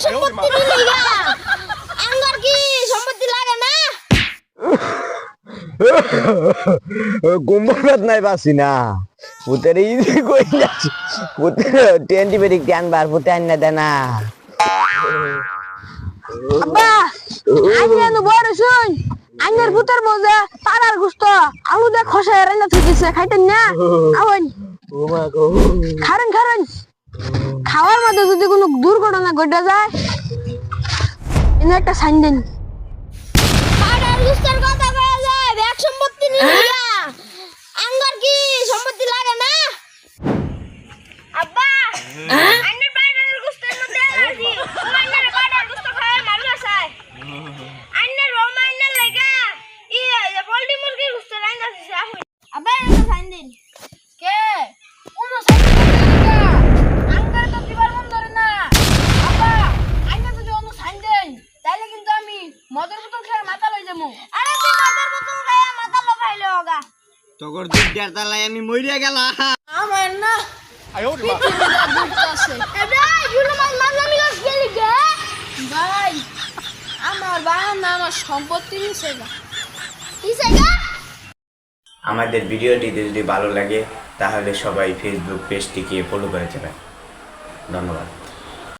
সম্পত্তি নিলিগা আঙ্গার কি সম্পত্তি লাগে না কুম্ভকত নাই বাসি না পুতের ইজি কই যাচ্ছে পুতের অ্যান্টিবায়োটিক দেন বার পুতে আইনা দেনা আব্বা আইনা নো বড় শুন আইনার পুতের মজা পাড়ার গুস্ত আলু দে খসায় রান্না থইছে খাইতেন না আওন ও মা গো খারেন খাওয়ার মধ্যে যদি কোনো দুর্ঘটনা ঘটে যায় এনে একটা সাইন দেন পাড়ার গুস্তর কথা কয়া যায় ব্যাগ সম্পত্তি নিলিগা আঙ্গার কি সম্পত্তি লাগে না আব্বা আইনার পাড়ার গুস্তের মধ্যে আছি আইনার পাড়ার গুস্ত খায় মারলা চাই আইনার রোমাইনার লাগা এই পোল্ট্রি মুরগি গুস্ত রাইনা দিছে আব্বা একটা সাইন দেন কে কোন সাইন দেন আঙ্গার তো দিবার মন ধরে না আব্বা আইনা যদি অন্য সাইন দেন তাইলে কিন্তু আমি মদের বোতল খেয়ে মাথা লই যামু আরে তুই মদের বোতল খেয়ে মাথা লগাইলে হোগা তোর দুধের তালাই আমি মইরা গেলাম আমার না ভাই আমার বাবা না আমার সম্পত্তি নিছে আমাদের ভিডিওটি যদি ভালো লাগে তাহলে সবাই ফেসবুক পেজটিকে ফলো করে যাবেন ধন্যবাদ।